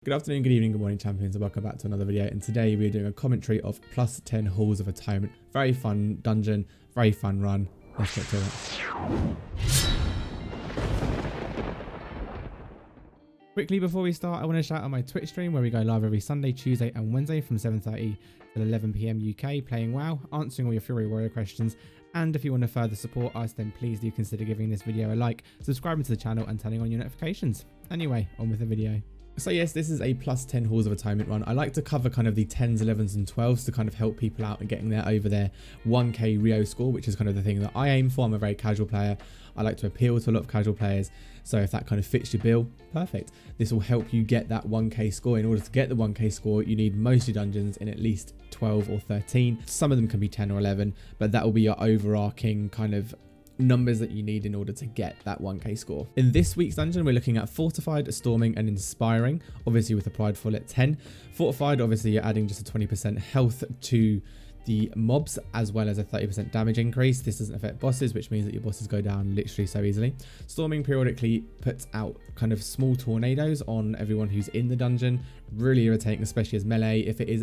Good afternoon, good evening, good morning, champions, and welcome back to another video. And today we're doing a commentary of plus 10 Halls of Atonement. Very fun dungeon, very fun run. Let's get to it. Quickly before we start, I want to shout out my Twitch stream where we go live every Sunday, Tuesday and Wednesday from 7:30 to 11 PM UK, playing WoW, answering all your Fury Warrior questions. And if you want to further support us, then please do consider giving this video a like, subscribing to the channel and turning on your notifications. Anyway, on with the video. So yes, this is a plus 10 Halls of Atonement run. I like to cover kind of the 10s, 11s and 12s to kind of help people out and getting there over their 1k Rio score, which is kind of the thing that I aim for. I'm a very casual player. I like to appeal to a lot of casual players. So if that kind of fits your bill, perfect. This will help you get that 1k score. In order to get the 1k score, you need most of your dungeons in at least 12 or 13. Some of them can be 10 or 11, but that will be your overarching kind of numbers that you need in order to get that 1k score. In this week's dungeon, we're looking at Fortified, Storming and Inspiring, obviously with a Prideful at 10. Fortified, obviously you're adding just a 20% health to the mobs as well as a 30% damage increase. This doesn't affect bosses, which means that your bosses go down literally so easily. Storming periodically puts out kind of small tornadoes on everyone who's in the dungeon. Really irritating, especially as melee. If it is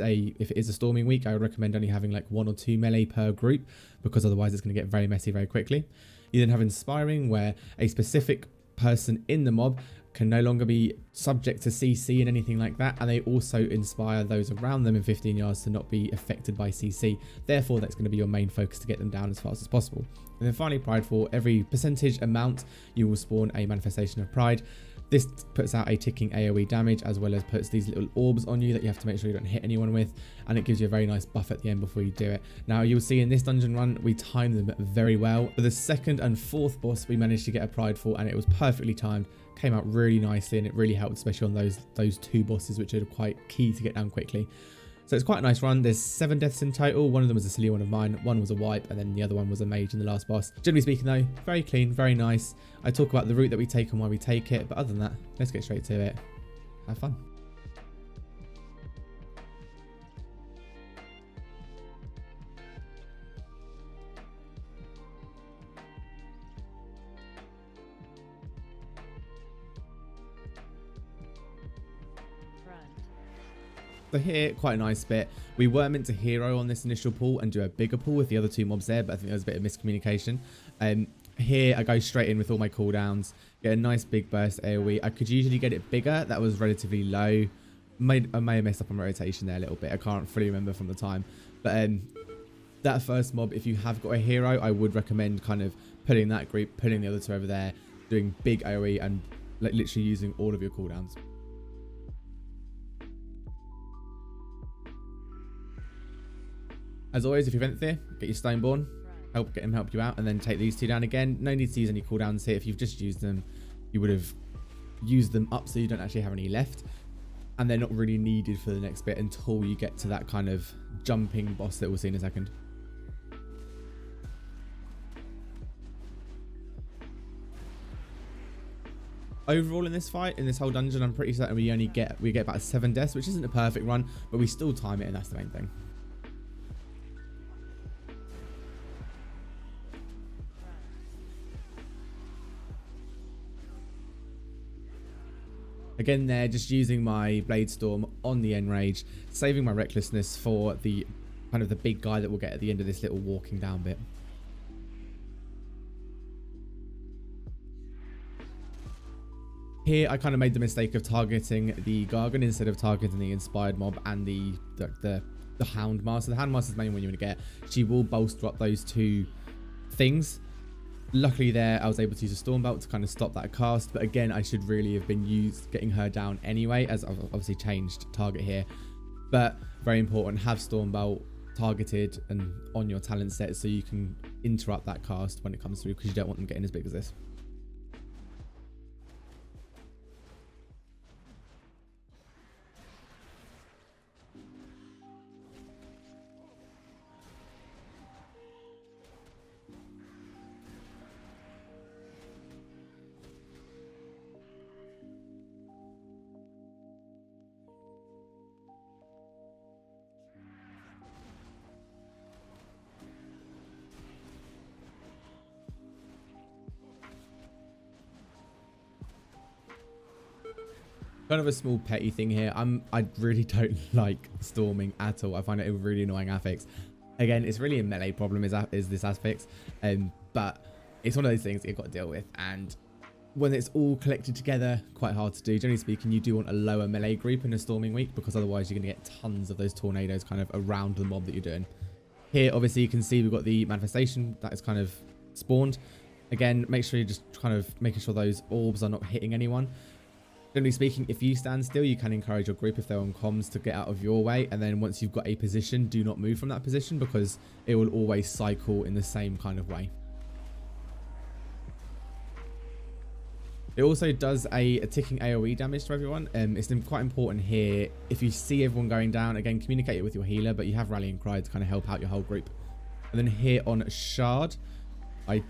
a storming week, I would recommend only having like 1 or 2 melee per group, because otherwise it's going to get very messy very quickly. You then have Inspiring, where a specific person in the mob can no longer be subject to CC and anything like that, and they also inspire those around them in 15 yards to not be affected by CC. Therefore, that's going to be your main focus to get them down as fast as possible. And then finally, Prideful. Every percentage amount, you will spawn a manifestation of pride. This puts out a ticking AoE damage, as well as puts these little orbs on you that you have to make sure you don't hit anyone with, and it gives you a very nice buff at the end before you do it. Now you'll see in this dungeon run, we timed them very well. For the second and fourth boss, we managed to get a Prideful, and it was perfectly timed, came out really nicely, and it really helped, especially on those 2 bosses, which are quite key to get down quickly. So it's quite a nice run. There's 7 deaths in total. One of them was a silly one of mine, one was a wipe, and then the other one was a mage in the last boss. Generally speaking though, very clean, very nice. I talk about the route that we take and why we take it, but other than that, let's get straight to it. Have fun. So here, quite a nice bit. We were meant to hero on this initial pull and do a bigger pull with the other 2 mobs there, but I think there was a bit of miscommunication. Here I go straight in with all my cooldowns, get a nice big burst AoE. I could usually get it bigger. That was relatively low. I may have messed up on my rotation there a little bit. I can't fully remember from the time. But that first mob, if you have got a hero, I would recommend kind of putting that group, putting the other 2 over there, doing big AoE and like literally using all of your cooldowns. As always, if you've Vent there, get your Stoneborn, get him help you out, and then take these 2 down again. No need to use any cooldowns here. If you've just used them, you would have used them up so you don't actually have any left. And they're not really needed for the next bit until you get to that kind of jumping boss that we'll see in a second. Overall in this fight, in this whole dungeon, I'm pretty certain we get about 7 deaths, which isn't a perfect run, but we still time it, and that's the main thing. Again there, just using my Blade Storm on the Enrage, saving my Recklessness for the kind of the big guy that we'll get at the end of this little walking down bit. Here I kind of made the mistake of targeting the Gargan instead of targeting the Inspired mob and the Hound Master. The Hound Master is the main one you want to get. She will bolster up those 2 things. Luckily there, I was able to use a Storm Belt to kind of stop that cast, but again, I should really have been getting her down anyway, as I've obviously changed target here. But very important, have Storm Belt targeted and on your talent set so you can interrupt that cast when it comes through, because you don't want them getting as big as this. Kind of a small petty thing here. I really don't like storming at all. I find it a really annoying affix. Again, it's really a melee problem is this affix, but it's one of those things you've got to deal with. And when it's all collected together, quite hard to do. Generally speaking, you do want a lower melee group in a storming week, because otherwise you're going to get tons of those tornadoes kind of around the mob that you're doing. Here, obviously, you can see we've got the manifestation that is kind of spawned. Again, make sure you're just kind of making sure those orbs are not hitting anyone. Generally speaking, if you stand still, you can encourage your group, if they're on comms, to get out of your way. And then once you've got a position, do not move from that position, because it will always cycle in the same kind of way. It also does a ticking AoE damage to everyone. It's quite important here. If you see everyone going down, again, communicate it with your healer, but you have rallying cry to kind of help out your whole group. And then here on Shard, I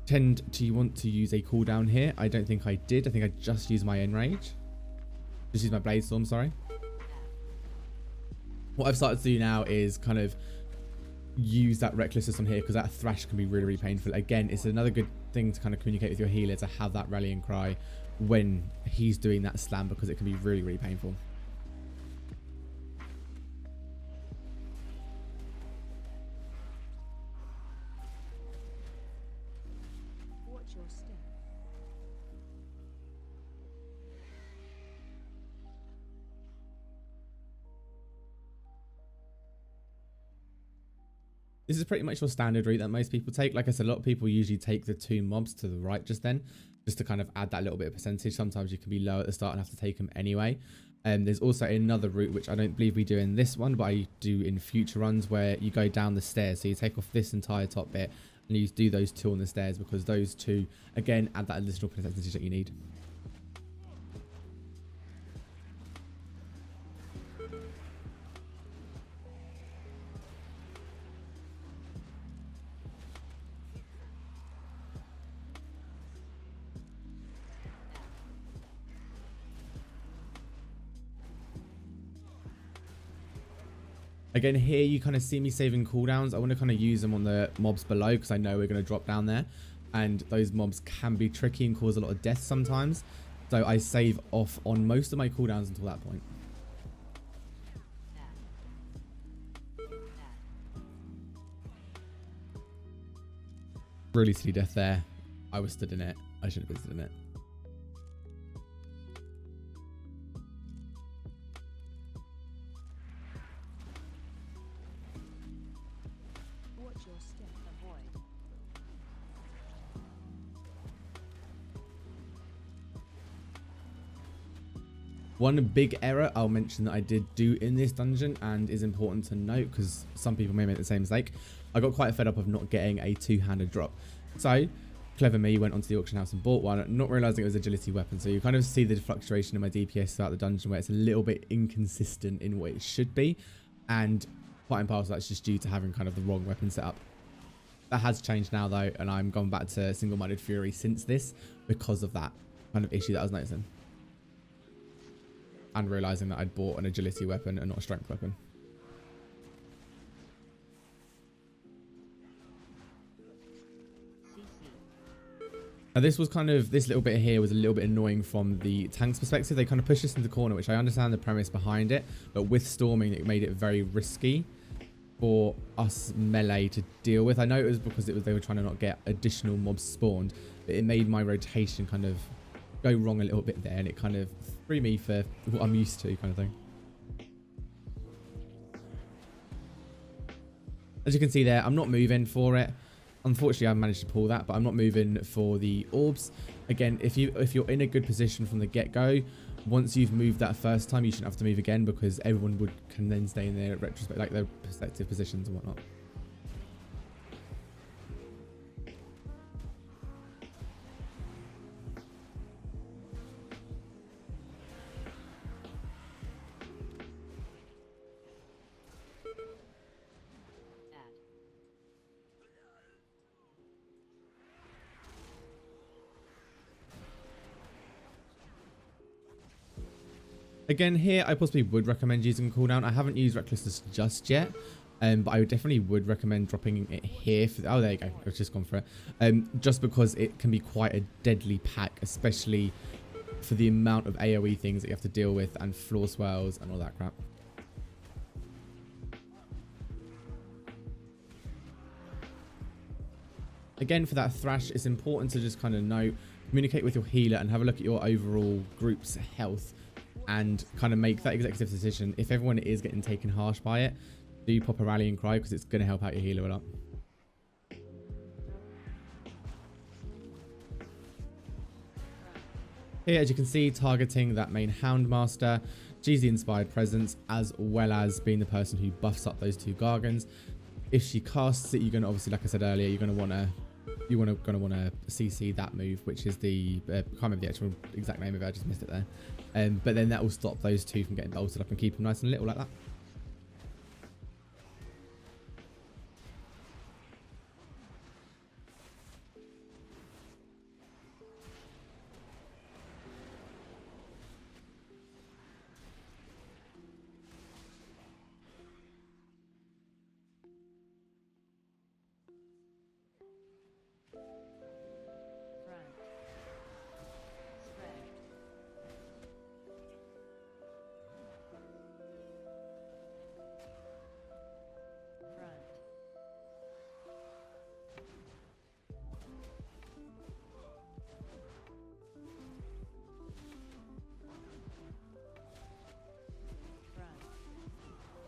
tend to want to use a cooldown here. I don't think I did. I think I just used my Enrage. Just use my Blade Storm, sorry. What I've started to do now is kind of use that Recklessness on here, because that Thrash can be really, really painful. Again, it's another good thing to kind of communicate with your healer, to have that rallying cry when he's doing that slam, because it can be really, really painful. Watch your step. This is pretty much your standard route that most people take. Like I said, a lot of people usually take the 2 mobs to the right just then, just to kind of add that little bit of percentage. Sometimes you can be low at the start and have to take them anyway. There's also another route, which I don't believe we do in this one, but I do in future runs, where you go down the stairs. So you take off this entire top bit and you do those 2 on the stairs, because those 2, again, add that additional percentage that you need. Again, here you kind of see me saving cooldowns. I want to kind of use them on the mobs below, because I know we're going to drop down there, and those mobs can be tricky and cause a lot of death sometimes. So I save off on most of my cooldowns until that point. Really silly death there. I was stood in it. I should have been stood in it. Watch your step. Avoid. One big error I'll mention that I did do in this dungeon, and is important to note, because some people may make the same mistake. I got quite fed up of not getting a 2-handed drop. So, clever me, went onto the auction house and bought one, not realizing it was an agility weapon. So you kind of see the fluctuation in my DPS throughout the dungeon, where it's a little bit inconsistent in what it should be. And part and parcel, that's just due to having kind of the wrong weapon set up. That has changed now though, and I'm gone back to single-minded fury since this, because of that kind of issue that I was noticing. And realizing that I'd bought an agility weapon and not a strength weapon. Now this little bit here was a little bit annoying from the tank's perspective. They kind of pushed us into the corner, which I understand the premise behind it, but with storming, it made it very risky for us melee to deal with. I know it was because they were trying to not get additional mobs spawned, but it made my rotation kind of go wrong a little bit there, and it kind of threw me for what I'm used to, kind of thing. As you can see there, I'm not moving for it. Unfortunately, I managed to pull that, but I'm not moving for the orbs. Again, if you're in a good position from the get-go, once you've moved that first time, you shouldn't have to move again, because everyone can then stay in their retrospect, like their respective positions and whatnot. Again, here I possibly would recommend using cooldown. I haven't used Recklessness just yet, but I definitely would recommend dropping it here. Oh, there you go. I've just gone for it. Just because it can be quite a deadly pack, especially for the amount of AoE things that you have to deal with and floor swells and all that crap. Again, for that thrash, it's important to just kind of know, communicate with your healer and have a look at your overall group's health and kind of make that executive decision. If everyone is getting taken harsh by it, do pop a rallying cry because it's going to help out your healer a lot. Here, as you can see, targeting that main Houndmaster, she's the inspired presence, as well as being the person who buffs up those two Gargons. If she casts it, you're going to obviously, like I said earlier, you're going to want to CC that move, which is the I can't remember the actual exact name of it. I just missed it there. But then that will stop those two from getting bolted up and keep them nice and little like that.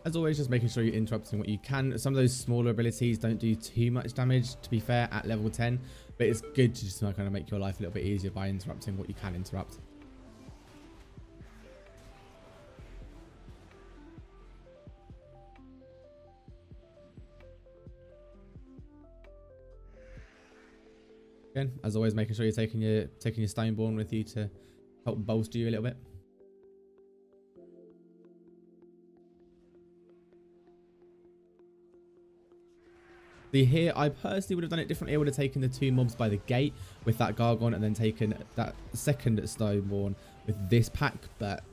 As always, just making sure you're interrupting what you can. Some of those smaller abilities don't do too much damage, to be fair, at level 10. But it's good to just kind of make your life a little bit easier by interrupting what you can interrupt. Again, as always, making sure you're taking your Stoneborn with you to help bolster you a little bit. See here, I personally would have done it differently. I would have taken the two mobs by the gate with that Gargon and then taken that second Stoneborn with this pack, but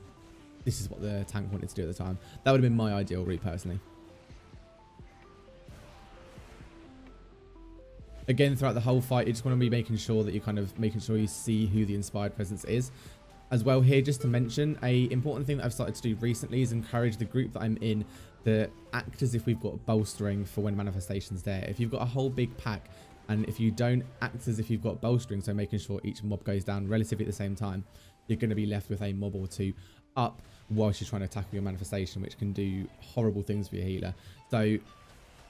this is what the tank wanted to do at the time. That would have been my ideal route personally. Again, throughout the whole fight, you just want to be making sure that you're kind of making sure you see who the inspired presence is. As well here, just to mention, a important thing that I've started to do recently is encourage the group that I'm in to act as if we've got bolstering for when manifestation's there. If you've got a whole big pack and if you don't act as if you've got bolstering, so making sure each mob goes down relatively at the same time, you're going to be left with a mob or two up whilst you're trying to tackle your manifestation, which can do horrible things for your healer. So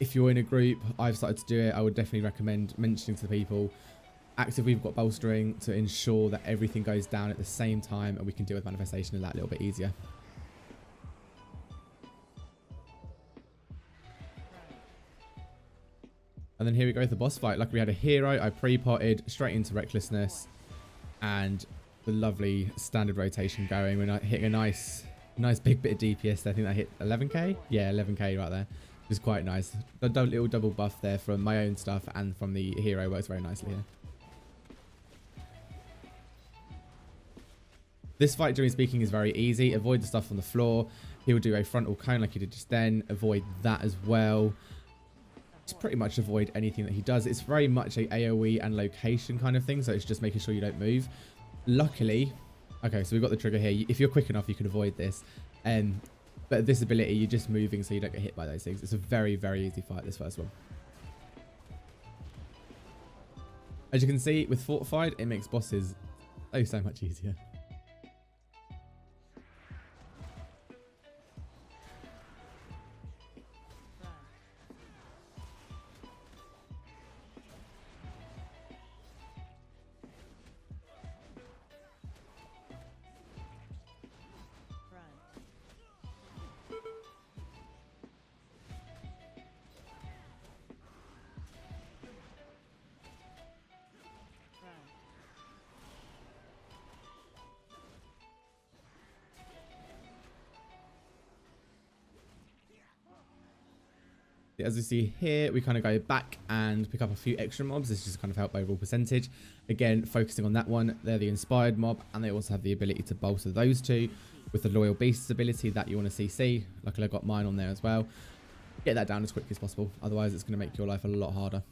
if you're in a group, I've started to do it, I would definitely recommend mentioning to the people, actively we've got bolstering to ensure that everything goes down at the same time and we can deal with manifestation a little bit easier. And then here we go with the boss fight. Like we had a hero, I pre-potted straight into recklessness and the lovely standard rotation going. When I hit a nice big bit of DPS there. I think I hit 11k. Yeah, 11k right there. It was quite nice. The little double buff there from my own stuff and from the hero works very nicely here. This fight, generally speaking, is very easy. Avoid the stuff on the floor. He'll do a frontal cone like he did just then. Avoid that as well. Just pretty much avoid anything that he does. It's very much a AoE and location kind of thing, so it's just making sure you don't move. Luckily, okay, so we've got the trigger here. If you're quick enough, you can avoid this. But this ability, you're just moving so you don't get hit by those things. It's a very, very easy fight, this first one. As you can see, with Fortified, it makes bosses so much easier. As you see here, we kind of go back and pick up a few extra mobs. This just kind of help overall percentage. Again, focusing on that one. They're the inspired mob, and they also have the ability to bolster those two with the loyal beasts ability that you want to CC. Luckily, I got mine on there as well. Get that down as quickly as possible. Otherwise, it's going to make your life a lot harder.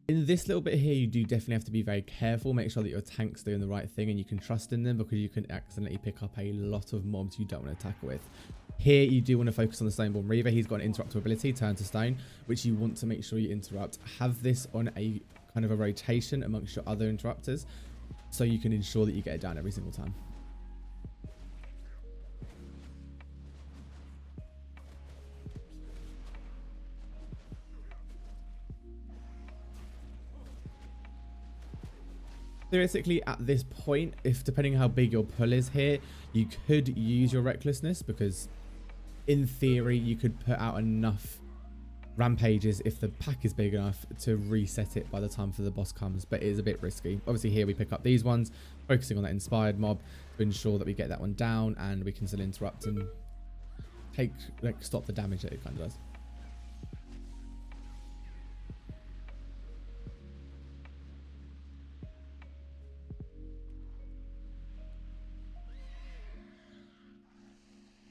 In this little bit here, you do definitely have to be very careful. Make sure that your tank's doing the right thing and you can trust in them, because you can accidentally pick up a lot of mobs you don't want to attack with. Here, you do want to focus on the Stoneborn Reaver. He's got an interrupt ability, turn to stone, which you want to make sure you interrupt. Have this on a kind of a rotation amongst your other interrupters, so you can ensure that you get it down every single time. Theoretically, at this point, if depending on how big your pull is here, you could use your recklessness, because in theory you could put out enough rampages if the pack is big enough to reset it by the time for the boss comes, but it is a bit risky. Obviously here we pick up these ones, focusing on that inspired mob to ensure that we get that one down and we can still interrupt and stop the damage that it kind of does.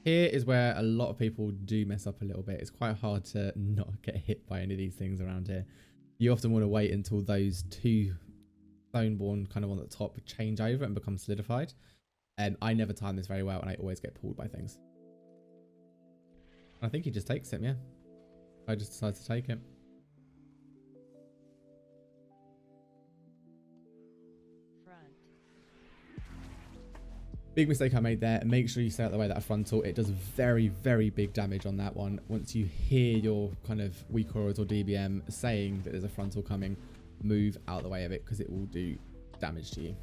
Here is where a lot of people do mess up a little bit. It's quite hard to not get hit by any of these things around here. You often want to wait until those two Stoneborn kind of on the top change over and become solidified. And I never time this very well, and I always get pulled by things. I think he just takes him, yeah. I just decided to take him. Big mistake I made there. Make sure you stay out the way of that frontal. It does very, very big damage on that one. Once you hear your kind of weak auras or DBM saying that there's a frontal coming, move out of the way of it, because it will do damage to you.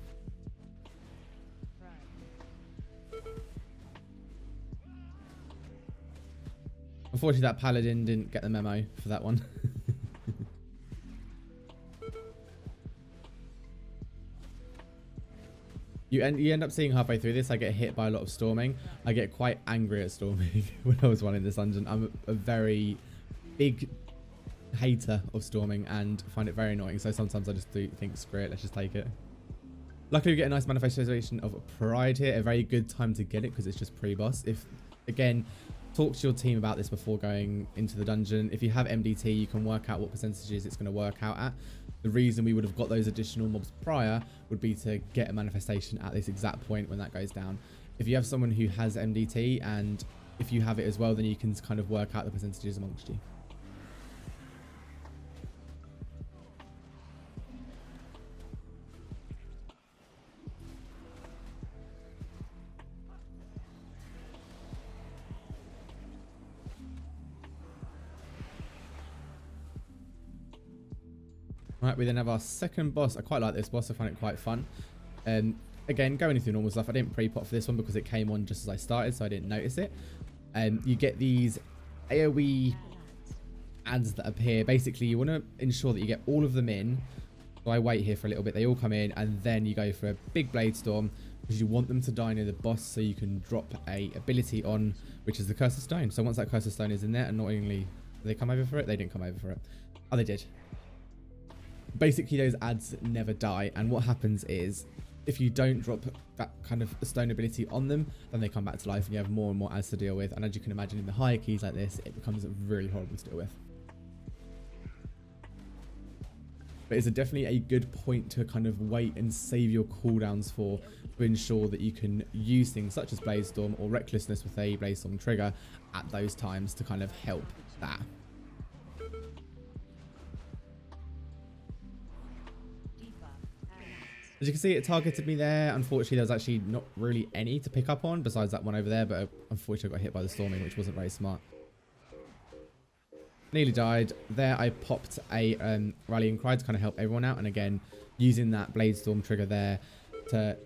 Unfortunately, that paladin didn't get the memo for that one. You end up seeing halfway through this, I get hit by a lot of storming. I get quite angry at storming when I was running this dungeon. I'm a very big hater of storming and find it very annoying. So sometimes I just do think, screw it, let's just take it. Luckily, we get a nice manifestation of pride here. A very good time to get it, because it's just pre-boss. If, again, talk to your team about this before going into the dungeon. If you have MDT, you can work out what percentages it's going to work out at. The reason we would have got those additional mobs prior would be to get a manifestation at this exact point when that goes down. If you have someone who has MDT, and if you have it as well, then you can kind of work out the percentages amongst you. Right, we then have our second boss. I quite like this boss. I find it quite fun. Again, going through normal stuff. I didn't pre-pot for this one because it came on just as I started, so I didn't notice it. You get these AoE ads that appear. Basically, you want to ensure that you get all of them in. So I wait here for a little bit. They all come in, and then you go for a big blade storm, because you want them to die near the boss so you can drop a ability on, which is the Curse of Stone. So once that Curse of Stone is in there, annoyingly, did they come over for it? They didn't come over for it. Oh, they did. Basically, those ads never die, and what happens is, if you don't drop that kind of stone ability on them, then they come back to life and you have more and more ads to deal with. And as you can imagine, in the higher keys like this, it becomes really horrible to deal with. But it's definitely a good point to kind of wait and save your cooldowns for, to ensure that you can use things such as Blaze Storm or Recklessness with a Blaze Storm trigger at those times to kind of help that. As you can see, it targeted me there. Unfortunately, there was actually not really any to pick up on besides that one over there, but unfortunately I got hit by the storming, which wasn't very smart. Nearly died. There I popped a rallying cry to kind of help everyone out, and again, using that Blade Storm trigger there to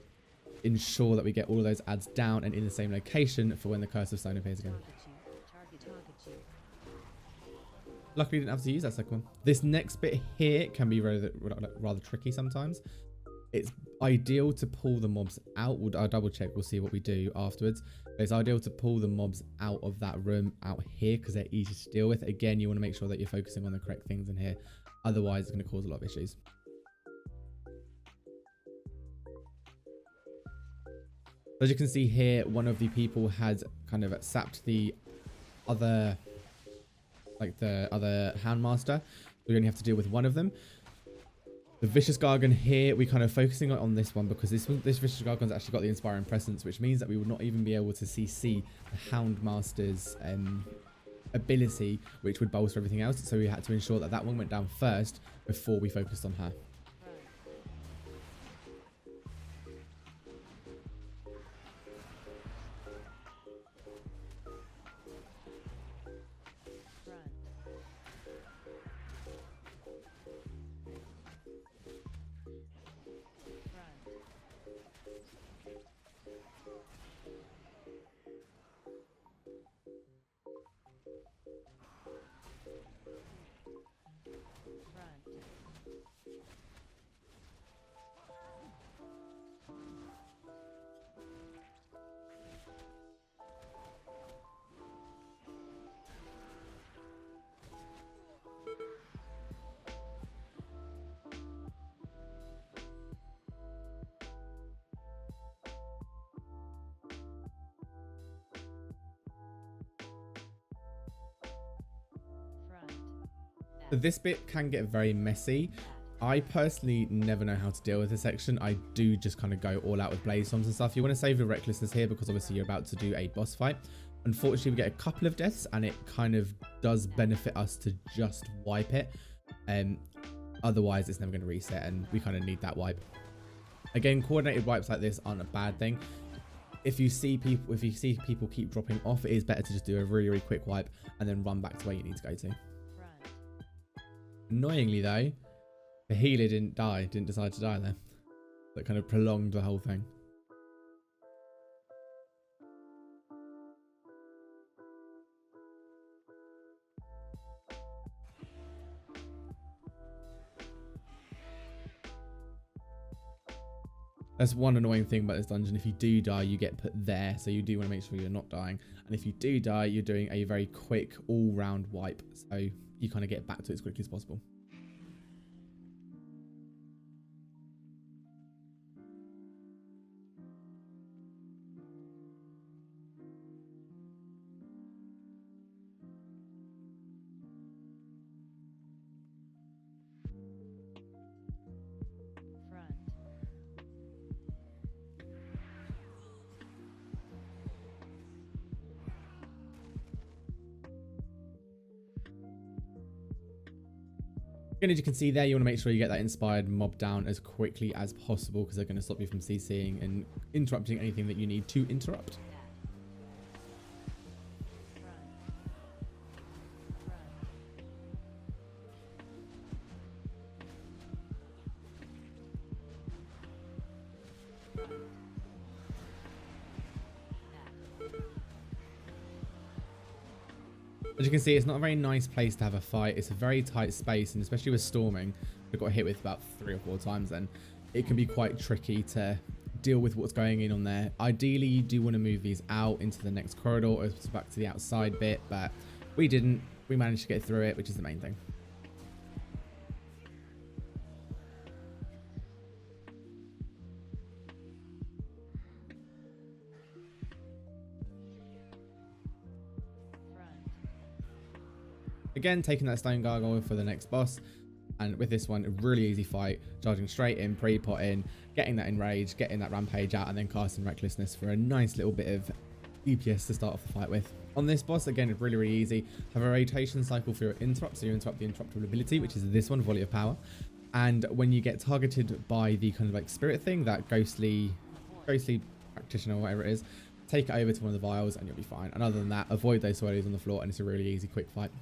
ensure that we get all of those ads down and in the same location for when the Curse of Stone appears again. Luckily, didn't have to use that second one. This next bit here can be rather tricky sometimes. It's ideal to pull the mobs out. I'll double check. We'll see what we do afterwards. But it's ideal to pull the mobs out of that room out here, because they're easy to deal with. Again, you want to make sure that you're focusing on the correct things in here. Otherwise, it's going to cause a lot of issues. As you can see here, one of the people had kind of sapped the other, like the other Houndmaster. We only have to deal with one of them. The Vicious Gargon here, we're kind of focusing on this one because this Vicious Gargon's actually got the Inspiring Presence, which means that we would not even be able to CC the Houndmaster's ability, which would bolster everything else. So we had to ensure that that one went down first before we focused on her. So this bit can get very messy. I personally never know how to deal with this section. I do just kind of go all out with blaze storms and stuff. You want to save your recklessness here because obviously you're about to do a boss fight. Unfortunately, we get a couple of deaths and it kind of does benefit us to just wipe it. Otherwise, it's never going to reset and we kind of need that wipe. Again, coordinated wipes like this aren't a bad thing. If you see people keep dropping off, it is better to just do a really, really quick wipe and then run back to where you need to go to. Annoyingly though, the healer didn't decide to die there. That kind of prolonged the whole thing. That's one annoying thing about this dungeon. If you do die, you get put there. So you do want to make sure you're not dying. And if you do die, you're doing a very quick all-round wipe. So you kind of get back to it as quickly as possible. Again, as you can see there, you want to make sure you get that inspired mob down as quickly as possible because they're going to stop you from CCing and interrupting anything that you need to interrupt. As you can see, it's not a very nice place to have a fight. It's a very tight space, and especially with storming, I got hit with about 3 or 4 times then. It can be quite tricky to deal with what's going on there. Ideally, you do want to move these out into the next corridor or back to the outside bit, but we didn't. We managed to get through it, which is the main thing. Again, taking that stone gargoyle for the next boss, and with this one, a really easy fight, charging straight in, pre-pot in, getting that enrage, getting that rampage out, and then casting recklessness for a nice little bit of DPS to start off the fight with. On this boss, again, it's really, really easy. Have a rotation cycle for your interrupt, so you interrupt the interruptible ability, which is this one, Volley of Power. And when you get targeted by the kind of like spirit thing, that ghostly practitioner or whatever it is, take it over to one of the vials and you'll be fine. And other than that, avoid those swirlies on the floor, and it's a really easy, quick fight.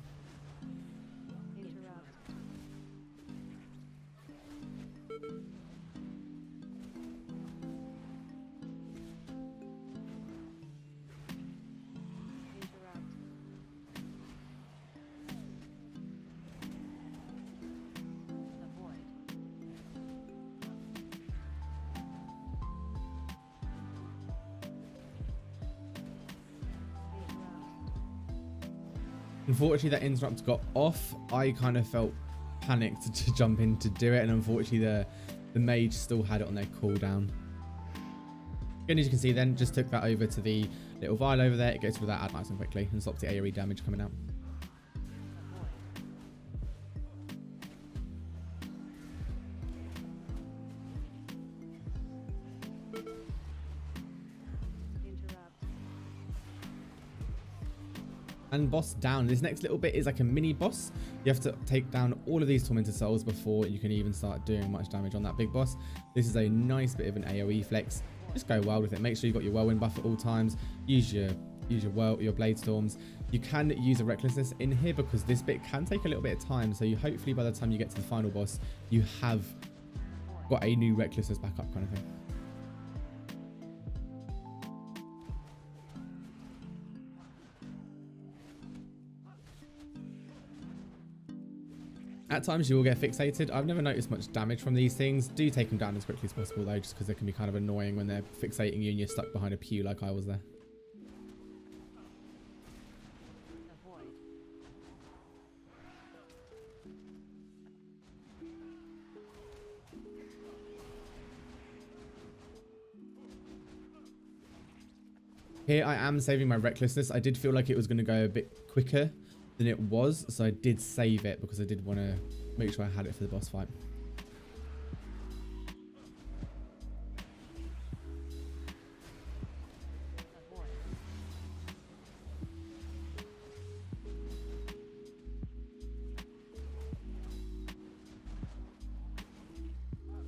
Unfortunately, that interrupt got off. I kind of felt panicked to jump in to do it, and unfortunately the mage still had it on their cooldown. Again, as you can see then, just took that over to the little vial over there. It gets rid of that ad nice and quickly and stops the AoE damage coming out. Interrupt. And boss down. This next little bit is like a mini boss. You have to take down all of these tormented souls before you can even start doing much damage on that big boss. This is a nice bit of an AoE flex. Just go wild with it. Make sure you've got your whirlwind buff at all times. Use your blade storms. You can use a recklessness in here because this bit can take a little bit of time. So you hopefully by the time you get to the final boss, you have got a new recklessness backup kind of thing. At times you will get fixated. I've never noticed much damage from these things. Do take them down as quickly as possible though, just because they can be kind of annoying when they're fixating you and you're stuck behind a pew like I was there. Avoid. Here I am saving my recklessness. I did feel like it was going to go a bit quicker than it was, so I did save it because I did want to make sure I had it for the boss fight. Avoid. Avoid.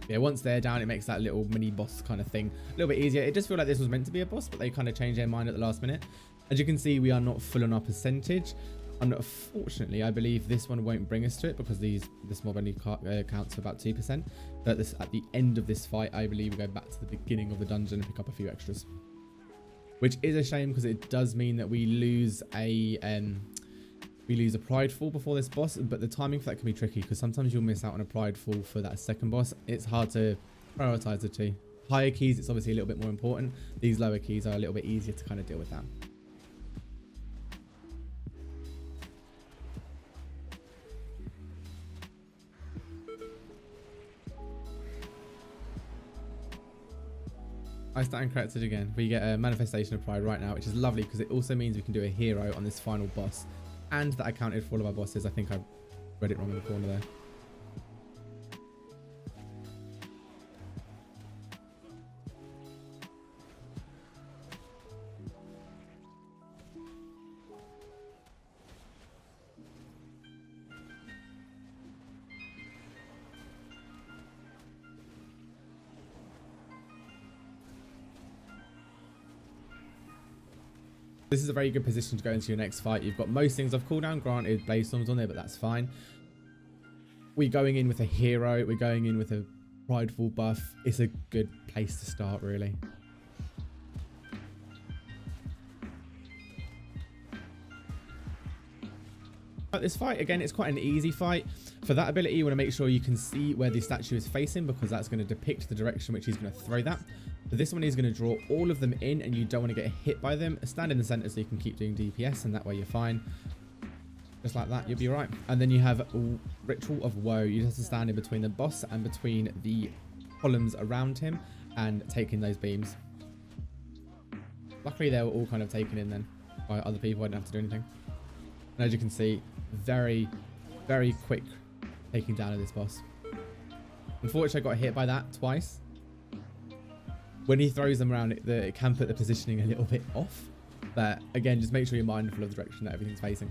Yeah, once they're down, it makes that little mini boss kind of thing a little bit easier. It does feel like this was meant to be a boss, but they kind of changed their mind at the last minute. As you can see, we are not full on our percentage. Unfortunately, I believe this one won't bring us to it because this mob only counts for about 2%. But at the end of this fight, I believe we go back to the beginning of the dungeon and pick up a few extras. Which is a shame because it does mean that we lose a prideful before this boss, but the timing for that can be tricky because sometimes you'll miss out on a prideful for that second boss. It's hard to prioritize the two. Higher keys, it's obviously a little bit more important. These lower keys are a little bit easier to kind of deal with that. I stand corrected again. We get a manifestation of pride right now, which is lovely because it also means we can do a hero on this final boss. And that accounted for all of our bosses. I think I read it wrong in the corner there. This is a very good position to go into your next fight. You've got most things off cooldown. Granted, Blaze Storm's on there, but that's fine. We're going in with a hero. We're going in with a prideful buff. It's a good place to start, really. But this fight, again, it's quite an easy fight. For that ability, you want to make sure you can see where the statue is facing because that's going to depict the direction which he's going to throw that. But this one is going to draw all of them in and you don't want to get hit by them. Stand in the center so you can keep doing DPS and that way you're fine. Just like that, you'll be right. And then you have Ritual of Woe. You just have to stand in between the boss and between the columns around him and take in those beams. Luckily, they were all kind of taken in then by other people. I didn't have to do anything. And as you can see, very, very quick taking down of this boss. Unfortunately, I got hit by that twice. When he throws them around, it can put the positioning a little bit off. But again, just make sure you're mindful of the direction that everything's facing.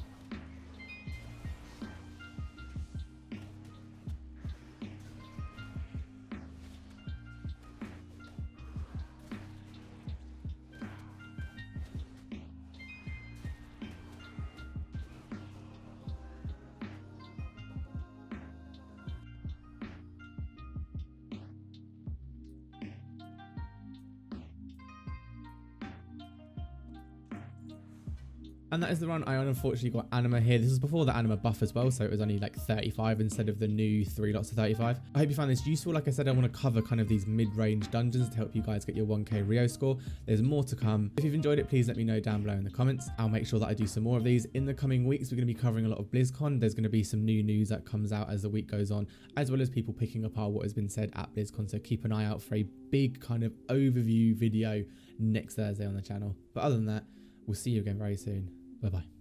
And that is the run. I unfortunately got anima here. This was before the anima buff as well, so it was only like 35 instead of the new 3 lots of 35. I hope you found this useful. Like I said, I want to cover kind of these mid-range dungeons to help you guys get your 1k Rio score. There's more to come. If you've enjoyed it, please let me know down below in the comments. I'll make sure that I do some more of these in the coming weeks. We're going to be covering a lot of BlizzCon. There's going to be some new news that comes out as the week goes on, as well as people picking up what has been said at BlizzCon. So keep an eye out for a big kind of overview video next Thursday on the channel. But other than that, we'll see you again very soon. Bye-bye.